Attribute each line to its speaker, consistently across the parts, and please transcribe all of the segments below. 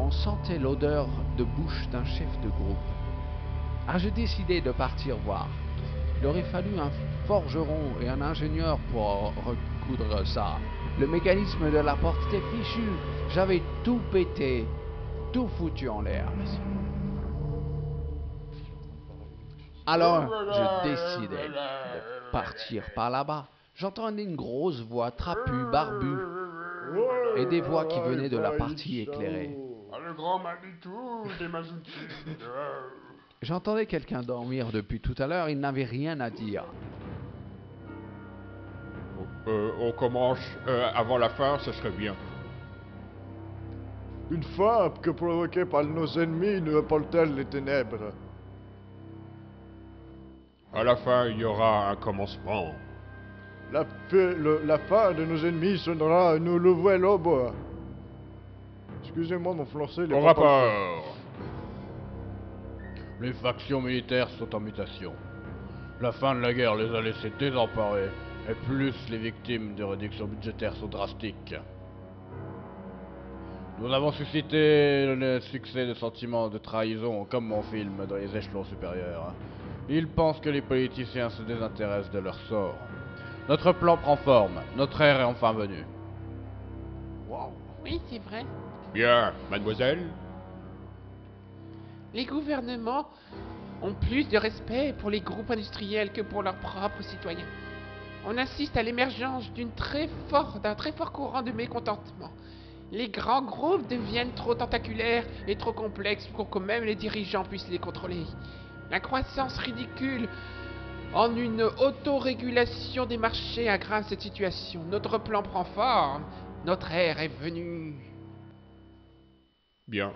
Speaker 1: on sentait l'odeur de bouche d'un chef de groupe. Alors j'ai décidé de partir voir. Il aurait fallu un forgeron et un ingénieur pour recoudre ça. Le mécanisme de la porte était fichu. J'avais tout pété, tout foutu en l'air. Alors, je décidais de partir par là-bas. J'entendais une grosse voix trapue, barbue, et des voix qui venaient de la partie éclairée.
Speaker 2: Le grand Manitou des Mazoutis.
Speaker 1: J'entendais quelqu'un dormir depuis tout à l'heure, il n'avait rien à dire.
Speaker 2: On commence avant la fin, ce serait bien.
Speaker 3: Une fin que provoquée par nos ennemis nous apporte-t-elle les ténèbres?
Speaker 2: À la fin, il y aura un commencement.
Speaker 3: La fin de nos ennemis sonnera un nouvel aube. Excusez-moi, mon français, il est
Speaker 2: Au
Speaker 3: pas parfait.
Speaker 2: rapport.
Speaker 4: Les factions militaires sont en mutation. La fin de la guerre les a laissés désemparés, et plus les victimes des réductions budgétaires sont drastiques. Nous avons suscité le succès de sentiments de trahison, comme mon film, dans les échelons supérieurs. Ils pensent que les politiciens se désintéressent de leur sort. Notre plan prend forme, notre ère est enfin venue.
Speaker 3: Wow.
Speaker 5: Oui, c'est vrai.
Speaker 2: Bien, mademoiselle.
Speaker 5: Les gouvernements ont plus de respect pour les groupes industriels que pour leurs propres citoyens. On assiste à l'émergence d'un très fort courant de mécontentement. Les grands groupes deviennent trop tentaculaires et trop complexes pour que même les dirigeants puissent les contrôler. La croissance ridicule en une autorégulation des marchés aggrave cette situation. Notre plan prend forme. Notre ère est venue.
Speaker 2: Bien.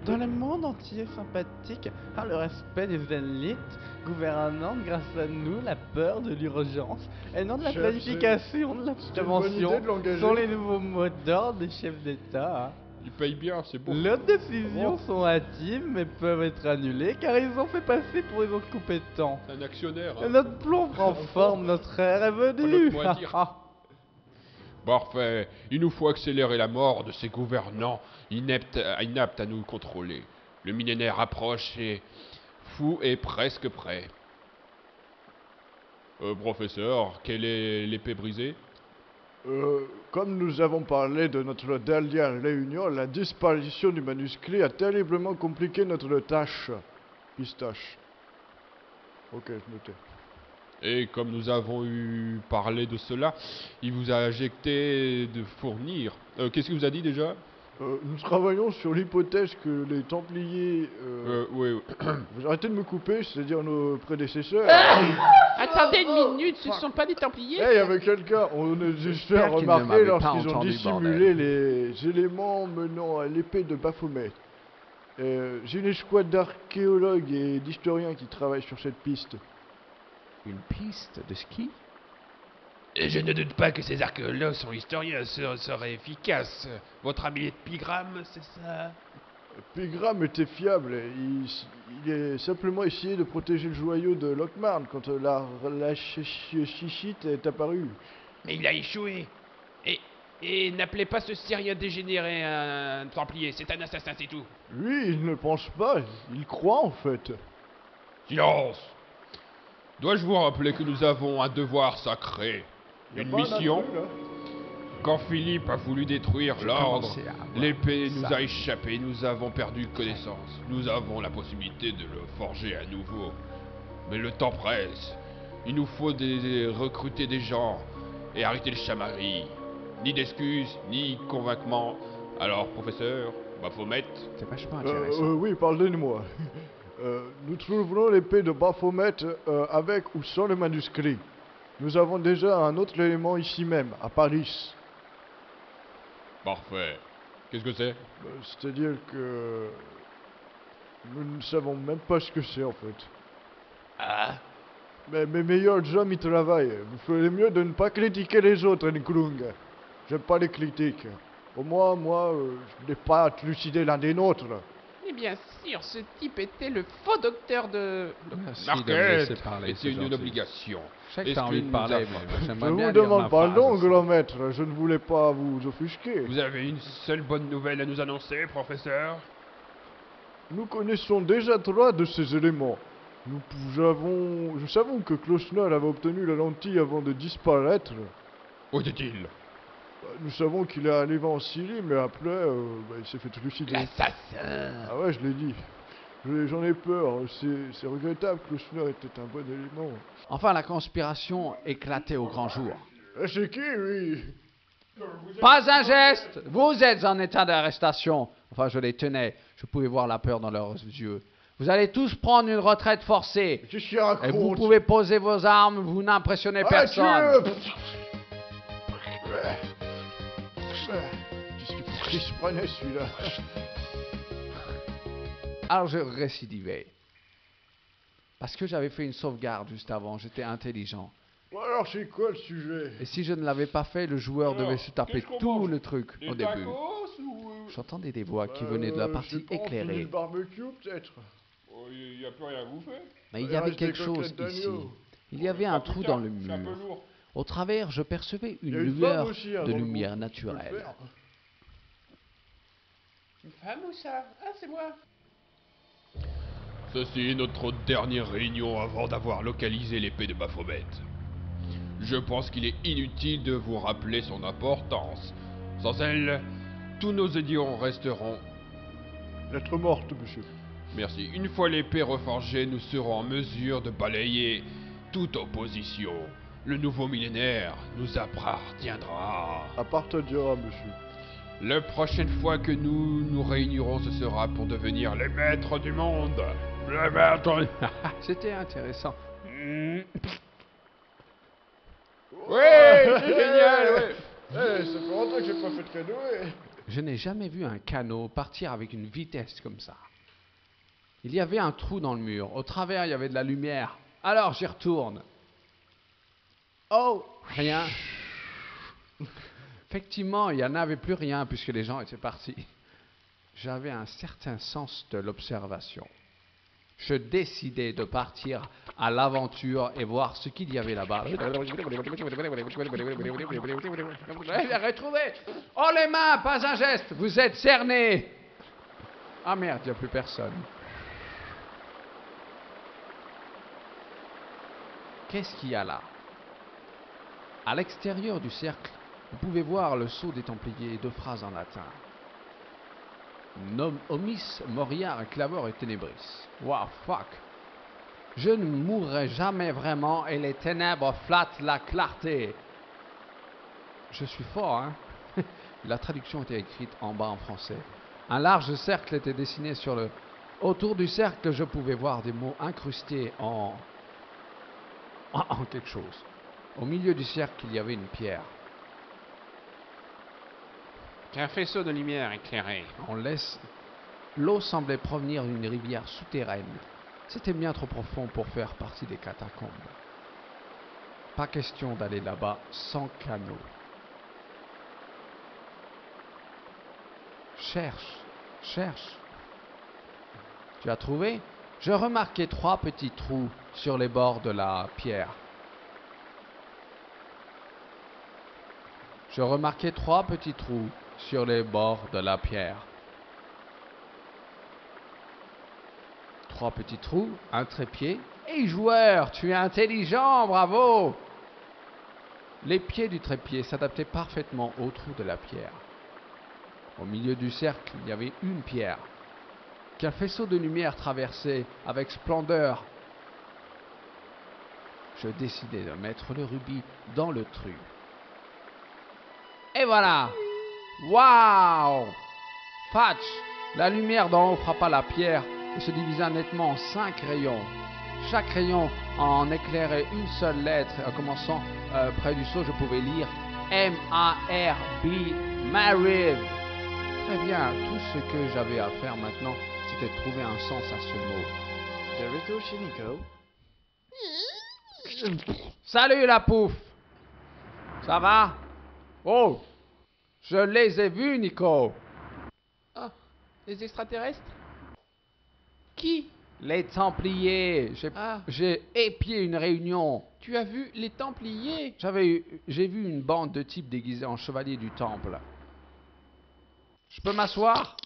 Speaker 6: Dans le monde entier sympathique, par le respect des élites gouvernantes, grâce à nous, la peur de l'urgence et non de la
Speaker 3: Chef,
Speaker 6: planification, de la
Speaker 3: c'est une bonne idée
Speaker 6: prévention
Speaker 3: de l'engager.
Speaker 6: sont les nouveaux mots d'ordre des chefs d'État.
Speaker 2: Il paye bien, c'est bon.
Speaker 6: Leurs décisions
Speaker 3: Bon.
Speaker 6: sont hâtives mais peuvent être annulées car ils ont fait passer pour les autres compétents.
Speaker 2: Un actionnaire.
Speaker 6: Et notre plan prend forme, notre ère est venue.
Speaker 2: Notre mot à dire. Parfait. Il nous faut accélérer la mort de ces gouvernants inaptes à nous contrôler. Le millénaire approche et fou est presque prêt. Professeur, quelle est l'épée brisée?
Speaker 3: Comme nous avons parlé de notre dernière réunion, la disparition du manuscrit a terriblement compliqué notre tâche. Pistache. Ok, je notais.
Speaker 2: Et comme nous avons eu parlé de cela, il vous a injecté de fournir. Qu'est-ce qu'il vous a dit déjà?
Speaker 3: Nous travaillons sur l'hypothèse que les Templiers...
Speaker 2: Oui.
Speaker 3: Vous arrêtez de me couper, c'est-à-dire nos prédécesseurs.
Speaker 5: Attendez une minute, ce ne sont pas des Templiers?
Speaker 3: Hey, il y avait quelqu'un, on a juste fait
Speaker 1: J'espère qu'il ne
Speaker 3: remarquer
Speaker 1: m'avait pas
Speaker 3: lorsqu'ils ont
Speaker 1: entendu,
Speaker 3: dissimulé les éléments menant à l'épée de Baphomet. J'ai une escouade d'archéologues et d'historiens qui travaillent sur cette piste.
Speaker 1: Une piste de ski?
Speaker 7: Et je ne doute pas que ces archéologues sont historiens seraient efficaces. Votre ami Epigramme, c'est ça?
Speaker 3: Pigram était fiable, il a simplement essayé de protéger le joyau de Lockmarn quand la chichite est apparue.
Speaker 7: Mais il a échoué. Et n'appelez pas ce Syrien dégénéré un Templier, c'est un assassin, c'est tout.
Speaker 3: Lui, il ne pense pas, il croit en fait.
Speaker 2: Silence. Dois-je vous rappeler que nous avons un devoir sacré,
Speaker 3: Y a
Speaker 2: une
Speaker 3: pas un
Speaker 2: mission?
Speaker 3: intrus, là?
Speaker 2: Quand Philippe a voulu détruire l'ordre,
Speaker 1: commençais à avoir
Speaker 2: l'épée nous
Speaker 1: ça.
Speaker 2: a échappé, nous avons perdu connaissance. Nous avons la possibilité de le forger à nouveau. Mais le temps presse. Il nous faut recruter des gens et arrêter le chamaillerie. Ni d'excuses, ni convaincement. Alors, professeur, Baphomet,
Speaker 1: C'est vachement intéressant.
Speaker 3: Oui, pardonnez-moi. Nous trouverons l'épée de Baphomet avec ou sans le manuscrit. Nous avons déjà un autre élément ici même, à Paris.
Speaker 2: parfait. Qu'est-ce que c'est?
Speaker 3: C'est-à-dire que nous ne savons même pas ce que c'est en fait.
Speaker 7: Ah,
Speaker 3: Mais mes meilleurs hommes y travaillent. Vous ferez mieux de ne pas critiquer les autres, Nkrung. J'aime pas les critiques. Au moins, moi, je n'ai pas à trucider l'un des nôtres.
Speaker 5: Mais bien sûr, ce type était le faux docteur de...
Speaker 1: Merci de me
Speaker 2: Marquette,
Speaker 1: laisser parler,
Speaker 2: c'est une
Speaker 1: gentil.
Speaker 2: obligation.
Speaker 1: Je sais que
Speaker 2: Est-ce
Speaker 1: t'as envie de
Speaker 2: nous
Speaker 1: parler,
Speaker 2: avons-
Speaker 1: mais
Speaker 3: Je
Speaker 1: j'aimerais
Speaker 3: vous
Speaker 1: bien dire
Speaker 3: demande
Speaker 1: ma
Speaker 3: pardon,
Speaker 1: phrase aussi.
Speaker 3: grand maître, je ne voulais pas vous offusquer.
Speaker 2: Vous avez une seule bonne nouvelle à nous annoncer, professeur?
Speaker 3: Nous connaissons déjà 3 de ces éléments. Nous savons que Klossner avait obtenu la lentille avant de disparaître.
Speaker 2: Où était-il?
Speaker 3: Nous savons qu'il est arrivé en Syrie, mais après, il s'est fait trucider.
Speaker 7: L'assassin.
Speaker 3: Ah ouais, je l'ai dit. J'en ai peur. C'est regrettable. Klossner était un bon élément.
Speaker 1: Enfin, la conspiration éclatait au grand jour.
Speaker 3: C'est qui, lui?
Speaker 1: Pas un geste! Vous êtes en état d'arrestation. Enfin, je les tenais. Je pouvais voir la peur dans leurs yeux. Vous allez tous prendre une retraite forcée.
Speaker 3: Qu'est-ce qu'il raconte?
Speaker 1: Et vous pouvez poser vos armes, vous n'impressionnez
Speaker 3: Ah,
Speaker 1: personne.
Speaker 3: Qu'est-ce qu'il se prenait, celui-là?
Speaker 1: Alors je récidivais. Parce que j'avais fait une sauvegarde juste avant, j'étais intelligent.
Speaker 3: Bon, alors, c'est quoi le sujet?
Speaker 1: Et si je ne l'avais pas fait, le joueur devait se taper
Speaker 2: qu'est-ce qu'on
Speaker 1: tout
Speaker 2: mange?
Speaker 1: le truc au
Speaker 2: Des
Speaker 1: début.
Speaker 2: tacos ou...
Speaker 1: J'entendais des voix qui venaient de la
Speaker 3: Je
Speaker 1: partie
Speaker 3: sais pas,
Speaker 1: éclairée.
Speaker 3: le barbecue, peut-être?
Speaker 2: Il n'y a plus rien à bouffer?
Speaker 1: Mais il
Speaker 3: Il
Speaker 1: y avait
Speaker 3: reste des
Speaker 1: quelque chose
Speaker 3: côtelettes
Speaker 1: ici.
Speaker 3: d'agneau.
Speaker 1: Il y avait un trou dans le
Speaker 2: C'est un peu
Speaker 1: mur.
Speaker 2: lourd.
Speaker 1: Au travers, je percevais
Speaker 3: Il
Speaker 1: une
Speaker 3: y a une
Speaker 1: lueur
Speaker 3: femme aussi, hein,
Speaker 1: de
Speaker 3: dans le
Speaker 1: lumière
Speaker 3: groupe. Tu peux le
Speaker 1: naturelle.
Speaker 3: faire.
Speaker 5: Une femme ou ça? Ah, c'est moi.
Speaker 2: Ceci est notre dernière réunion avant d'avoir localisé l'épée de Baphomet. Je pense qu'il est inutile de vous rappeler son importance. Sans elle, tous nos édions resteront...
Speaker 3: Lettre morte, monsieur.
Speaker 2: Merci. Une fois l'épée reforgée, nous serons en mesure de balayer toute opposition. Le nouveau millénaire nous appartiendra.
Speaker 3: Appartiendra, monsieur.
Speaker 2: La prochaine fois que nous nous réunirons, ce sera pour devenir les maîtres du monde. Les maîtres...
Speaker 1: C'était intéressant.
Speaker 2: Ouais, c'est génial, ouais.
Speaker 3: Eh, ça fait longtemps que j'ai pas fait de canoë.
Speaker 1: Je n'ai jamais vu un canot partir avec une vitesse comme ça. Il y avait un trou dans le mur. Au travers, il y avait de la lumière. Alors, j'y retourne. Oh, rien. Effectivement, il n'y en avait plus rien puisque les gens étaient partis. J'avais un certain sens de l'observation. Je décidai de partir à l'aventure et voir ce qu'il y avait là-bas. Retrouvez! Oh les mains, pas un geste, vous êtes cernés! Ah merde, il n'y a plus personne. Qu'est-ce qu'il y a là? À l'extérieur du cercle, vous pouvez voir le sceau des Templiers et 2 phrases en latin. Nom omis moriar clavor et ténébris. Wow, fuck. Je ne mourrai jamais vraiment et les ténèbres flattent la clarté. Je suis fort, hein? La traduction était écrite en bas en français. Un large cercle était dessiné sur le... Autour du cercle, je pouvais voir des mots incrustés en quelque chose. Au milieu du cercle, il y avait une pierre.
Speaker 5: Un faisceau de lumière éclairé.
Speaker 1: L'eau semblait provenir d'une rivière souterraine. C'était bien trop profond pour faire partie des catacombes. Pas question d'aller là-bas sans canot. Cherche. Tu as trouvé? Je remarquai 3 petits trous sur les bords de la pierre. Je remarquai 3 petits trous sur les bords de la pierre. 3 petits trous, un trépied. Hey joueur, tu es intelligent, bravo! Les pieds du trépied s'adaptaient parfaitement au trou de la pierre. Au milieu du cercle, il y avait une pierre qu'un faisceau de lumière traversait avec splendeur. Je décidai de mettre le rubis dans le trou. Et voilà! Waouh! Patch! La lumière d'en haut frappa la pierre et se divisa nettement en 5 rayons. Chaque rayon en éclairait une seule lettre. En commençant près du sceau, je pouvais lire M-A-R-B, Mariv. Très bien, tout ce que j'avais à faire maintenant, c'était de trouver un sens à ce mot.
Speaker 6: Dorito chez Nico.
Speaker 1: Salut la pouffe! Ça va? Oh! Je les ai vus, Nico!
Speaker 5: Ah, les extraterrestres? Qui?
Speaker 1: Les Templiers.
Speaker 5: Ah.
Speaker 1: J'ai épié une réunion.
Speaker 5: Tu as vu les Templiers?
Speaker 1: J'ai vu une bande de types déguisés en chevaliers du temple. Je peux m'asseoir?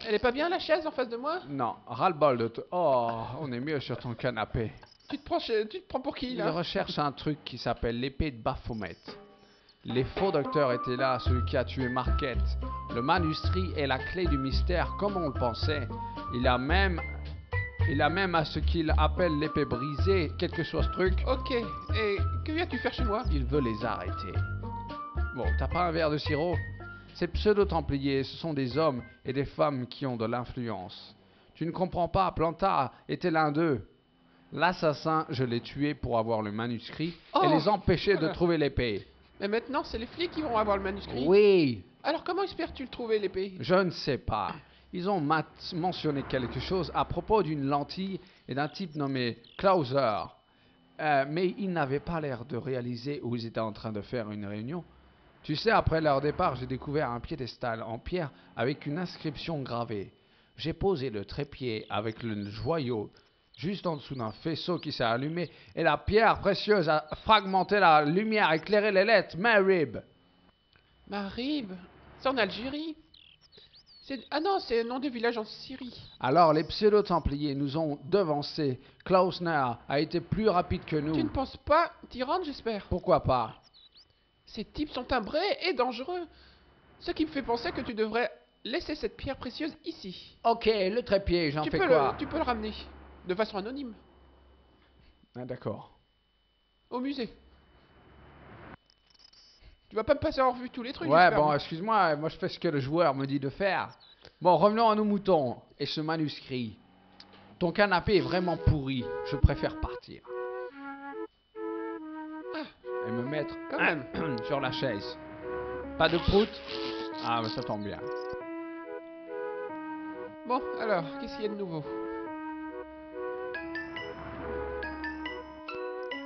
Speaker 5: Elle est pas bien la chaise en face de moi?
Speaker 1: Non, ras-le-bol de toi. Oh, on est mieux sur ton canapé.
Speaker 5: Tu te prends pour qui
Speaker 1: Il
Speaker 5: là?
Speaker 1: recherche un truc qui s'appelle l'épée de Baphomet. Les faux docteurs étaient là, celui qui a tué Marquette. Le manuscrit est la clé du mystère, comme on le pensait. Il a même à ce qu'il appelle l'épée brisée, quel que soit ce truc.
Speaker 5: Ok, et que viens-tu faire chez moi?
Speaker 1: Il veut les arrêter. Bon, t'as pas un verre de sirop? Ces pseudo-templiers, ce sont des hommes et des femmes qui ont de l'influence. Tu ne comprends pas, Plantard était l'un d'eux. L'assassin, je l'ai tué pour avoir le manuscrit et les empêcher de trouver l'épée.
Speaker 5: Mais maintenant, c'est les flics qui vont avoir le manuscrit.
Speaker 1: Oui,
Speaker 5: Alors comment espères-tu le trouver, l'épée?
Speaker 1: je ne sais pas. Ils ont mentionné quelque chose à propos d'une lentille et d'un type nommé Klauser. Mais ils n'avaient pas l'air de réaliser où ils étaient en train de faire une réunion. Tu sais, après leur départ, j'ai découvert un piédestal en pierre avec une inscription gravée. J'ai posé le trépied avec le joyau juste en dessous d'un faisceau qui s'est allumé et la pierre précieuse a fragmenté la lumière, éclairé les lettres. Marib.
Speaker 5: Marib? C'est en Algérie? Ah non, c'est un nom de village en Syrie.
Speaker 1: Alors, les pseudo-templiers nous ont devancés. Klausner a été plus rapide que nous.
Speaker 5: Tu ne penses pas t'y rendre, j'espère?
Speaker 1: Pourquoi pas?
Speaker 5: Ces types sont timbrés et dangereux. Ce qui me fait penser que tu devrais laisser cette pierre précieuse ici.
Speaker 1: Ok, le trépied, j'en
Speaker 5: Tu
Speaker 1: fais
Speaker 5: peux
Speaker 1: quoi?
Speaker 5: tu peux le ramener. De façon anonyme.
Speaker 1: Ah, d'accord.
Speaker 5: Au musée. Tu vas pas me passer en revue tous les trucs,
Speaker 1: Ouais,
Speaker 5: j'espère.
Speaker 1: bon, excuse-moi, moi je fais ce que le joueur me dit de faire. Bon, revenons à nos moutons et ce manuscrit. Ton canapé est vraiment pourri, je préfère partir. Et me mettre
Speaker 5: Quand même.
Speaker 1: sur la chaise. Pas de prout? Ah, mais ça tombe bien.
Speaker 5: Bon, alors, qu'est-ce qu'il y a de nouveau?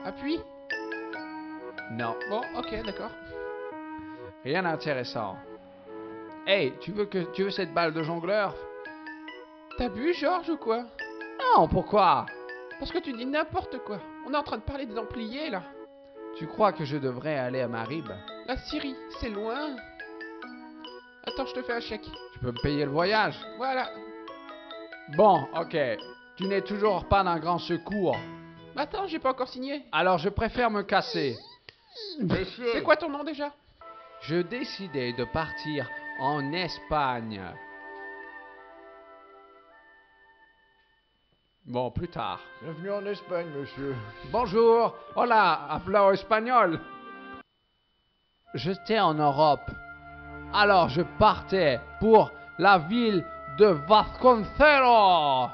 Speaker 5: Appuie?
Speaker 1: Non,
Speaker 5: Bon, ok, d'accord.
Speaker 1: rien d'intéressant. Hey, tu veux cette balle de jongleur?
Speaker 5: T'as bu, Georges, ou quoi?
Speaker 1: Non, pourquoi?
Speaker 5: Parce que tu dis n'importe quoi. On est en train de parler des Templiers, là.
Speaker 1: Tu crois que je devrais aller à Marib?
Speaker 5: La Syrie, c'est loin. Attends, je te fais un chèque.
Speaker 1: Tu peux me payer le voyage?
Speaker 5: Voilà.
Speaker 1: Bon, ok. Tu n'es toujours pas d'un grand secours.
Speaker 5: Attends, j'ai pas encore signé.
Speaker 1: Alors je préfère me casser.
Speaker 5: C'est quoi ton nom déjà?
Speaker 1: Je décidais de partir en Espagne. Bon, plus tard.
Speaker 3: Bienvenue en Espagne, monsieur.
Speaker 1: Bonjour. Hola, hablo espagnol. J'étais en Europe. Alors je partais pour la ville de Vasconcelos.